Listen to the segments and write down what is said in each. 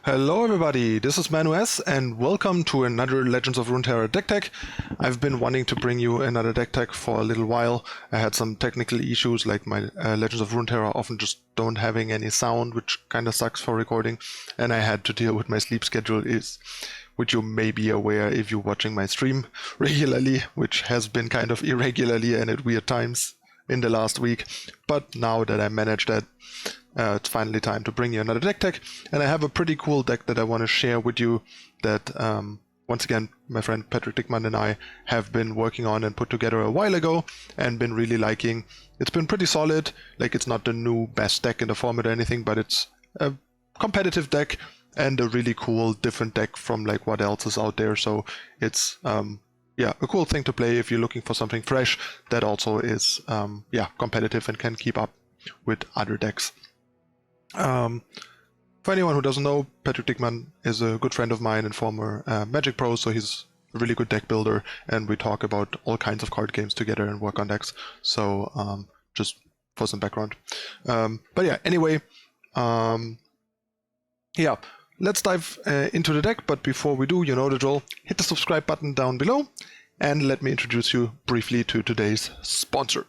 Hello everybody, this is ManuS and welcome to another Legends of Runeterra deck tech. I've been wanting to bring you another deck tech for a little while. I had some technical issues, like my Legends of Runeterra often just don't having any sound, which kind of sucks for recording, and I had to deal with my sleep schedule, which you may be aware if you're watching my stream regularly, which has been kind of irregularly and at weird times in the last week. But now that I managed that, it's finally time to bring you another deck tech, and I have a pretty cool deck that I want to share with you that once again my friend Patrick Dickmann and I have been working on and put together a while ago and been really liking. It's been pretty solid. Like, it's not the new best deck in the format or anything, but it's a competitive deck and a really cool different deck from like what else is out there. So it's yeah, a cool thing to play if you're looking for something fresh that also is yeah, competitive and can keep up with other decks. For anyone who doesn't know, Patrick Dickmann is a good friend of mine and former Magic Pro, so he's a really good deck builder, and we talk about all kinds of card games together and work on decks. So just for some background. But yeah, anyway, yeah, let's dive into the deck. But before we do, you know the drill. Hit the subscribe button down below, and let me introduce you briefly to today's sponsor.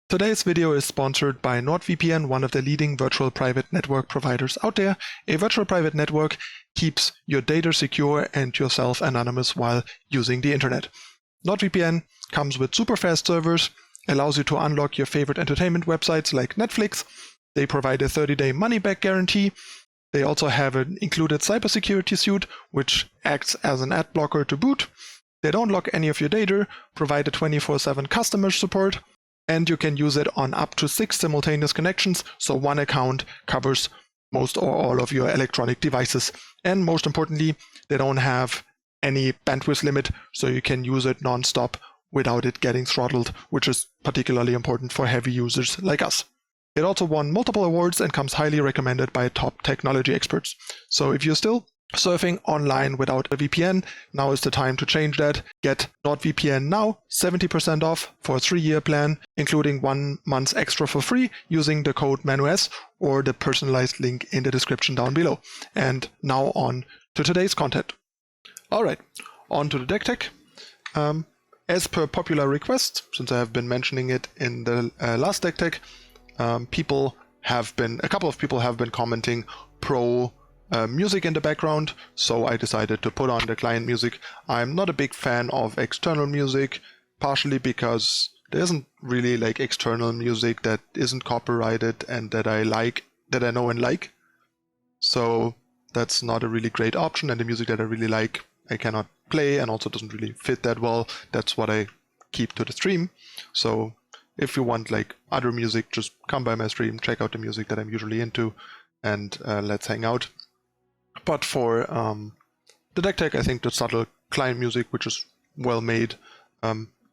Today's video is sponsored by NordVPN, one of the leading virtual private network providers out there. A virtual private network keeps your data secure and yourself anonymous while using the internet. NordVPN comes with super fast servers, allows you to unlock your favorite entertainment websites like Netflix. They provide a 30-day money-back guarantee. They also have an included cybersecurity suite, which acts as an ad blocker to boot. They don't lock any of your data, provide a 24/7 customer support, and you can use it on up to 6 simultaneous connections, so one account covers most or all of your electronic devices. And most importantly, they don't have any bandwidth limit, so you can use it non-stop without it getting throttled, which is particularly important for heavy users like us. It also won multiple awards and comes highly recommended by top technology experts. So if you're still surfing online without a VPN, now is the time to change that. Get NordVPN now 70% off for a 3-year plan, including 1 month extra for free using the code ManuS or the personalized link in the description down below. And now on to today's content. Alright, on to the deck tech. As per popular request, since I have been mentioning it in the last deck tech, a couple of people have been commenting pro music in the background, so I decided to put on the client music. I'm not a big fan of external music, partially because there isn't really like external music that isn't copyrighted and that I like, that I know and like. So that's not a really great option, and the music that I really like I cannot play and also doesn't really fit that well. That's what I keep to the stream. So if you want like other music, just come by my stream, check out the music that I'm usually into, and let's hang out. But for the deck tech, I think the subtle client music, which is well made,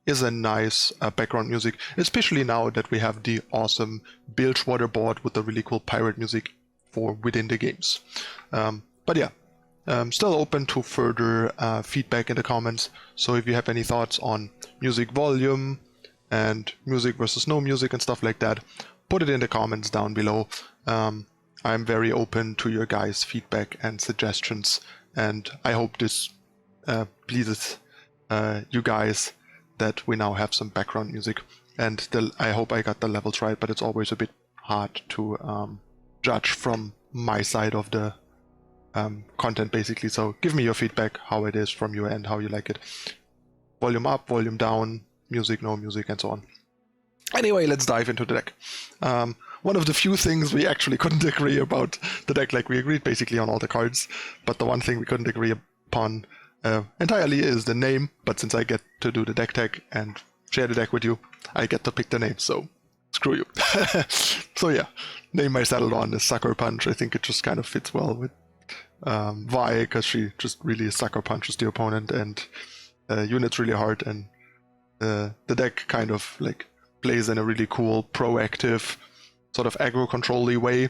is a nice background music, especially now that we have the awesome Bilgewater board with the really cool pirate music for within the games. But yeah, still open to further feedback in the comments. So if you have any thoughts on music volume and music versus no music and stuff like that, put it in the comments down below. I'm very open to your guys' feedback and suggestions, and I hope this pleases you guys that we now have some background music. And I hope I got the levels right, but it's always a bit hard to judge from my side of the content, basically. So give me your feedback, how it is from your end, how you like it. Volume up, volume down, music, no music, and so on. Anyway, let's dive into the deck. One of the few things we actually couldn't agree about the deck, like we agreed basically on all the cards, but the one thing we couldn't agree upon entirely is the name. But since I get to do the deck tech and share the deck with you, I get to pick the name, so screw you. So yeah, name I settled on is Sucker Punch. I think it just kind of fits well with Vi, because she just really sucker punches the opponent and units really hard, and the deck kind of like plays in a really cool, proactive, sort of aggro control-y way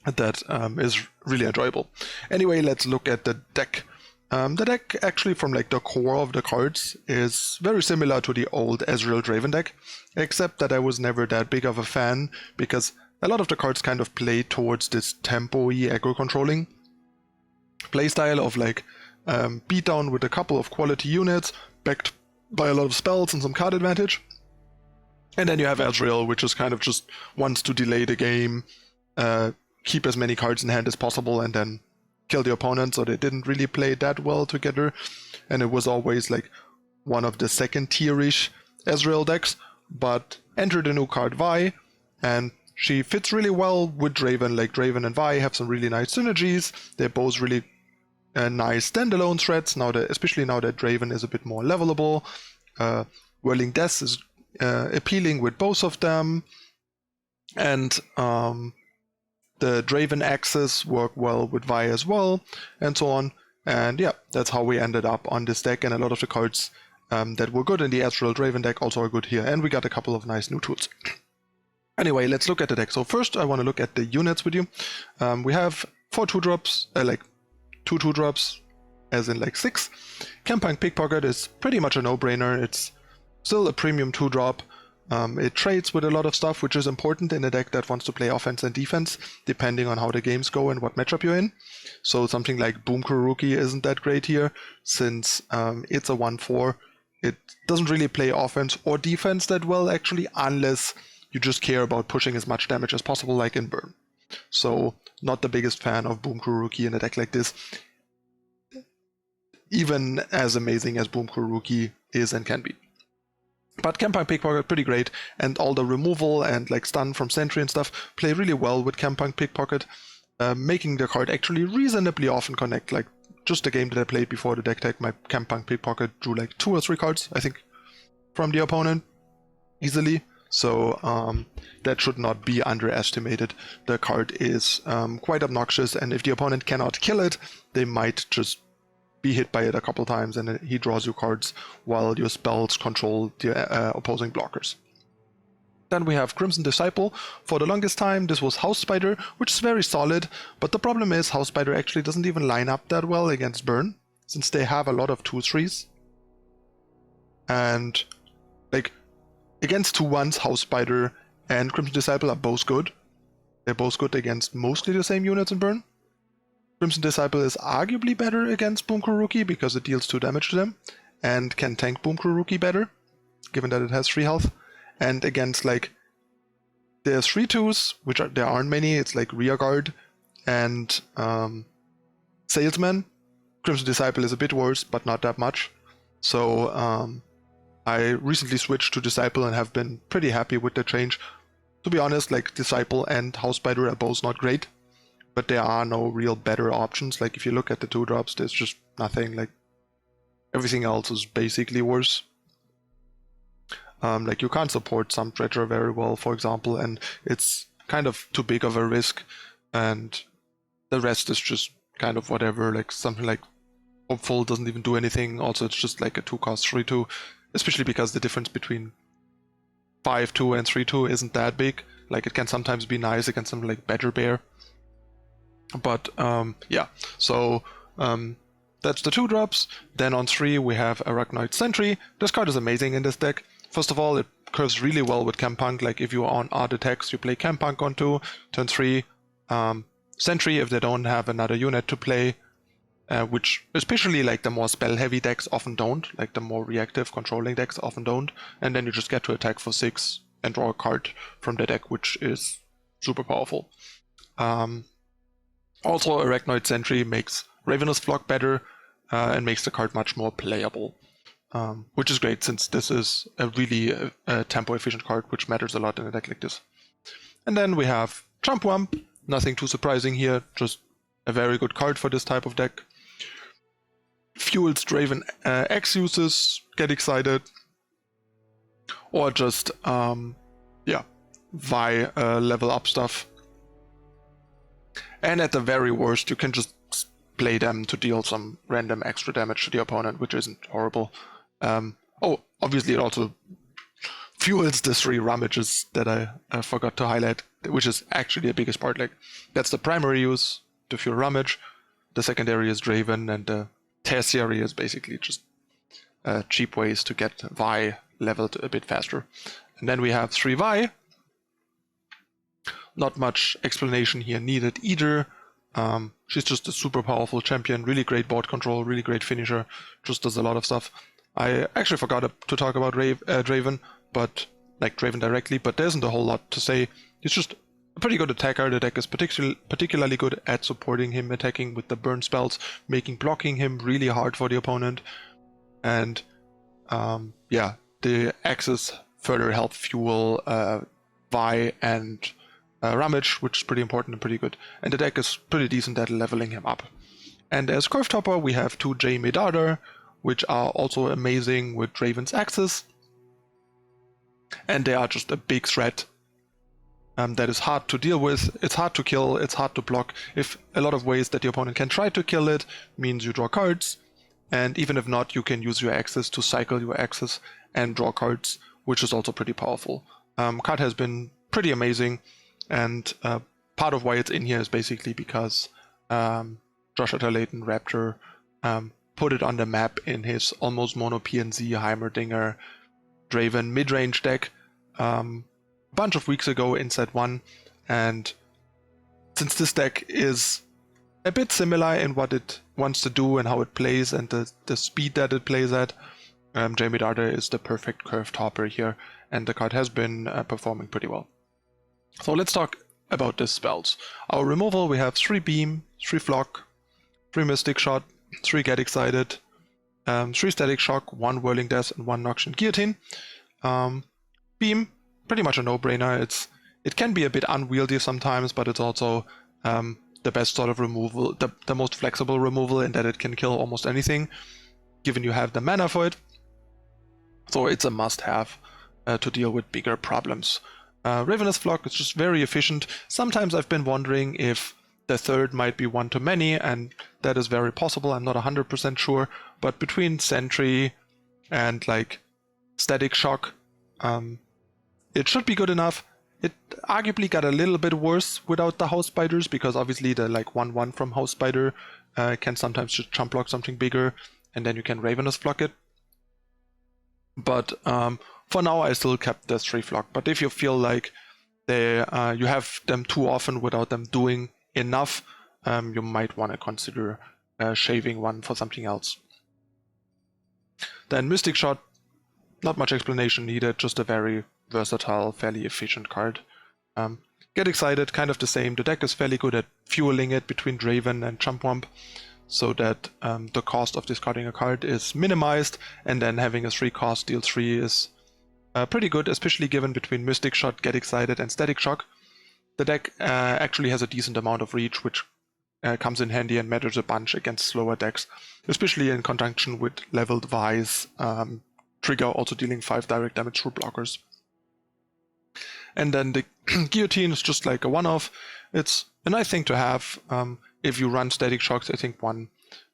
that is really enjoyable. Anyway, let's look at the deck. The deck, actually, from like the core of the cards, is very similar to the old Ezreal Draven deck, except that I was never that big of a fan, because a lot of the cards kind of play towards this tempo-y aggro controlling, playstyle of like beatdown with a couple of quality units, backed by a lot of spells and some card advantage. And then you have Ezreal, which is kind of just wants to delay the game, keep as many cards in hand as possible, and then kill the opponent. So they didn't really play that well together. And it was always like one of the second tier-ish Ezreal decks, but entered a new card, Vi, and she fits really well with Draven. Like Draven and Vi have some really nice synergies. They're both really nice standalone threats, especially now that Draven is a bit more levelable. Whirling Death is appealing with both of them, and the Draven axes work well with Vi as well, and so on. And yeah, that's how we ended up on this deck, and a lot of the cards that were good in the Ezreal Draven deck also are good here, and we got a couple of nice new tools. Anyway, let's look at the deck. So first I want to look at the units with you. We have 4 2-drops, like 2 2-drops, as in like 6. Campang Pickpocket is pretty much a no-brainer. It's still a premium 2-drop. It trades with a lot of stuff, which is important in a deck that wants to play offense and defense, depending on how the games go and what matchup you're in. So something like Boom Kuruki isn't that great here, since it's a 1/4. It doesn't really play offense or defense that well, actually, unless you just care about pushing as much damage as possible, like in Burn. So not the biggest fan of Boom Kuruki in a deck like this, even as amazing as Boom Kuruki is and can be. But Campang Pickpocket, pretty great, and all the removal and like stun from Sentry and stuff play really well with Campang Pickpocket, making the card actually reasonably often connect. Like just the game that I played before the deck tag, my Campang Pickpocket drew like 2 or 3 cards, I think, from the opponent, easily. So that should not be underestimated. The card is quite obnoxious, and if the opponent cannot kill it, they might just be hit by it a couple times, and he draws you cards while your spells control the opposing blockers. Then we have Crimson Disciple. For the longest time this was House Spider, which is very solid, but the problem is House Spider actually doesn't even line up that well against Burn, since they have a lot of 2/3s. And like against 2/1s, House Spider and Crimson Disciple are both good. They're both good against mostly the same units in Burn. Crimson Disciple is arguably better against Boom Kuruki because it deals 2 damage to them and can tank Boom Kuruki better, given that it has 3 health. And against like the 3/2s, which there aren't many, it's like Rearguard and Salesman. Crimson Disciple is a bit worse, but not that much. So I recently switched to Disciple and have been pretty happy with the change. To be honest, like Disciple and House Spider are both not great, but there are no real better options. Like if you look at the 2-drops, there's just nothing. Like everything else is basically worse. Like you can't support some Dredger very well, for example, and it's kind of too big of a risk, and the rest is just kind of whatever. Like something like Hopeful doesn't even do anything. Also, it's just like a 2-cost 3/2, especially because the difference between 5/2 and 3/2 isn't that big. Like it can sometimes be nice against something like Badger Bear. But yeah, so that's the 2-drops. Then on 3 we have Arachnoid Sentry. This card is amazing in this deck. First of all, it curves really well with Campang. Like if you are on odd attacks, you play Campang on 2, turn 3, Sentry if they don't have another unit to play, which especially like the more spell heavy decks often don't, like the more reactive controlling decks often don't, and then you just get to attack for 6 and draw a card from the deck, which is super powerful. Also, Arachnoid Sentry makes Ravenous Flock better and makes the card much more playable, which is great since this is a really tempo efficient card, which matters a lot in a deck like this. And then we have Chumpwump. Nothing too surprising here, just a very good card for this type of deck. Fuels Draven X uses, get excited, or just yeah, Vi level up stuff. And at the very worst, you can just play them to deal some random extra damage to the opponent, which isn't horrible. Oh, obviously it also fuels the 3 rummages that I forgot to highlight, which is actually the biggest part. Like that's the primary use, to fuel rummage. The secondary is Draven, and the tertiary is basically just cheap ways to get Vi leveled a bit faster. And then we have 3 Vi. Not much explanation here needed either. She's just a super powerful champion, really great board control, really great finisher, just does a lot of stuff. I actually forgot to talk about Draven, but like Draven directly, but there isn't a whole lot to say. He's just a pretty good attacker. The deck is particularly good at supporting him attacking with the burn spells, making blocking him really hard for the opponent. And yeah, the axes further help fuel Vi and Rummage, which is pretty important and pretty good. And the deck is pretty decent at leveling him up. And as curve topper, we have two J Medardar, which are also amazing with Draven's axes. And they are just a big threat that is hard to deal with. It's hard to kill, it's hard to block. If a lot of ways that the opponent can try to kill it means you draw cards, and even if not, you can use your axes to cycle your axes and draw cards, which is also pretty powerful. Card has been pretty amazing, and part of why it's in here is basically because Josh Layton Raptor put it on the map in his almost mono PNZ Heimerdinger Draven mid-range deck a bunch of weeks ago in set 1, and since this deck is a bit similar in what it wants to do and how it plays and the speed that it plays at, Jamie Darder is the perfect curve topper here, and the card has been performing pretty well. So let's talk about the spells. Our removal, we have 3 Beam, 3 Flock, 3 Mystic Shot, 3 Get Excited, 3 Static Shock, 1 Whirling Death, and 1 Noxian Guillotine. Beam, pretty much a no-brainer. It can be a bit unwieldy sometimes, but it's also the best sort of removal, the most flexible removal in that it can kill almost anything, given you have the mana for it. So it's a must-have to deal with bigger problems. Ravenous Flock is just very efficient. Sometimes I've been wondering if the third might be one too many, and that is very possible. I'm not 100% sure, but between Sentry and like Static Shock, it should be good enough. It arguably got a little bit worse without the House Spiders, because obviously the like 1/1 from House Spider can sometimes just chump block something bigger, and then you can Ravenous Flock it. But for now, I still kept the 3 Flock. But if you feel like you have them too often without them doing enough, you might want to consider shaving one for something else. Then Mystic Shot, not much explanation needed, just a very versatile, fairly efficient card. Get Excited, kind of the same. The deck is fairly good at fueling it between Draven and Chumpwump, so that the cost of discarding a card is minimized, and then having a 3 cost deal 3 is pretty good, especially given between Mystic Shot, Get Excited, and Static Shock. The deck actually has a decent amount of reach, which comes in handy and matters a bunch against slower decks, especially in conjunction with leveled Vi's trigger, also dealing 5 direct damage through blockers. And then the Guillotine is just like a one-off. It's a nice thing to have. If you run Static Shocks, I think one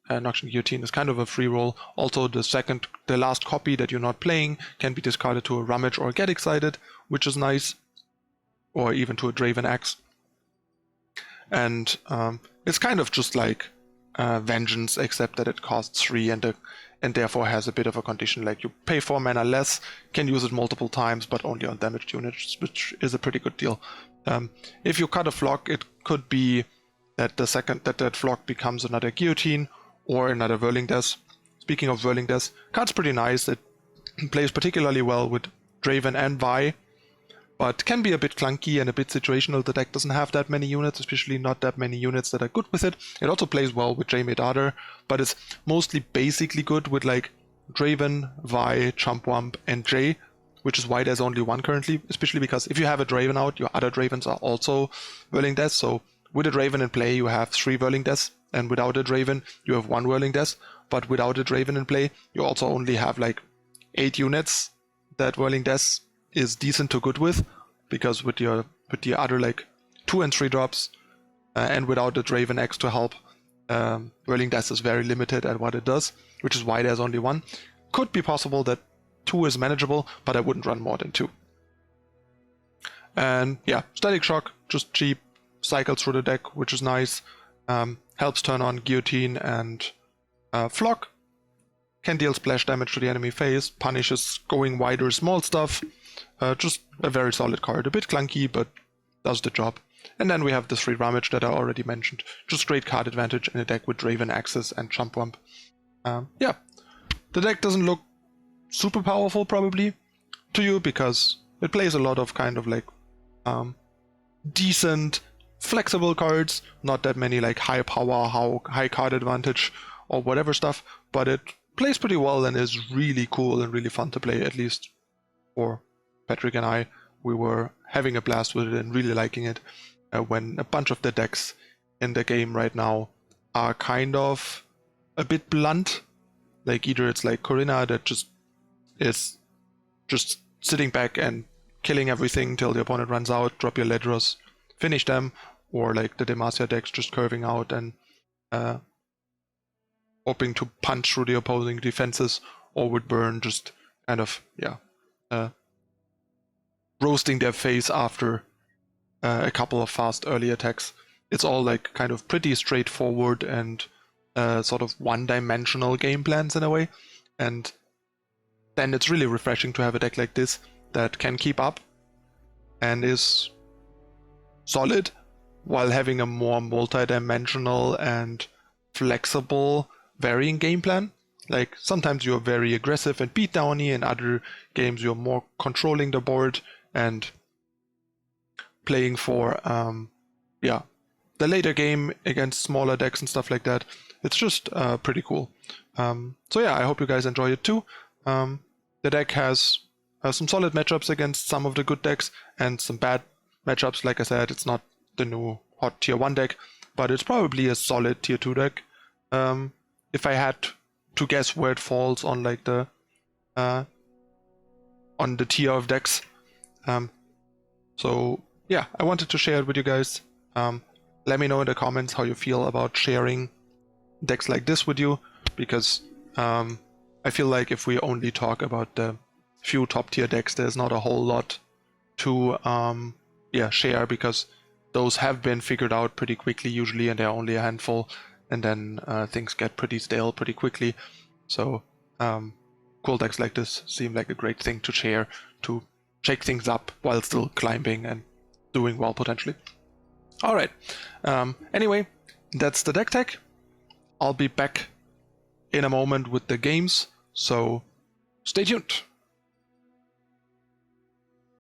Noxian Guillotine is kind of a free roll. Also, the last copy that you're not playing can be discarded to a Rummage or Get Excited, which is nice, or even to a Draven Axe. And it's kind of just like Vengeance, except that it costs 3 and therefore has a bit of a condition, like you pay 4 mana less, can use it multiple times, but only on damaged units, which is a pretty good deal. If you cut a Flock, it could be that that Flock becomes another Guillotine or another Whirling Death. Speaking of Whirling Death, card's pretty nice. It plays particularly well with Draven and Vi, but can be a bit clunky and a bit situational. The deck doesn't have that many units, especially not that many units that are good with it. It also plays well with J Medardar, but it's mostly basically good with like Draven, Vi, Chumpwump, and J, which is why there's only one currently, especially because if you have a Draven out, your other Dravens are also Whirling Death. So with a Draven in play, you have 3 Whirling Deaths, and without a Draven, you have 1 Whirling Death. But without a Draven in play, you also only have like 8 units that Whirling Death is decent to good with, because with the other like 2 and 3 drops, and without the Draven X to help, Whirling Death is very limited at what it does, which is why there's only 1. Could be possible that 2 is manageable, but I wouldn't run more than 2. And yeah, Static Shock, just cheap, cycles through the deck, which is nice. Helps turn on Guillotine and Flock. Can deal splash damage to the enemy face, punishes going wider small stuff. Just a very solid card. A bit clunky, but does the job. And then we have the 3 Rummage that I already mentioned. Just great card advantage in a deck with Draven, Access, and Jump Bump. Yeah, the deck doesn't look super powerful probably to you because it plays a lot of kind of like decent, flexible cards, not that many like high power, high card advantage or whatever stuff, but it plays pretty well and is really cool and really fun to play, at least for Patrick and I. We were having a blast with it and really liking it, when a bunch of the decks in the game right now are kind of a bit blunt. Like either it's like Corinna that just is just sitting back and killing everything till the opponent runs out, drop your Ledros, finish them, or like the Demacia decks just curving out and hoping to punch through the opposing defenses, or with Burn just kind of, roasting their face after a couple of fast early attacks. It's all like kind of pretty straightforward and sort of one-dimensional game plans in a way, and then it's really refreshing to have a deck like this that can keep up and is solid while having a more multi-dimensional and flexible varying game plan. Like sometimes you're very aggressive and beatdowny, in other games you're more controlling the board and playing for the later game against smaller decks and stuff like that. It's just pretty cool. So yeah, I hope you guys enjoy it too. The deck has some solid matchups against some of the good decks and some bad matchups. Like I said, it's not the new hot tier 1 deck, but it's probably a solid tier 2 deck. If I had to guess where it falls on like the on the tier of decks. So yeah, I wanted to share it with you guys. Let me know in the comments how you feel about sharing decks like this with you, because I feel like if we only talk about the few top tier decks, there's not a whole lot to share, because those have been figured out pretty quickly usually, and they're only a handful, and then things get pretty stale pretty quickly. So cool decks like this seem like a great thing to share, to shake things up while still climbing and doing well potentially. Alright, anyway, that's the deck tech. I'll be back in a moment with the games, so stay tuned.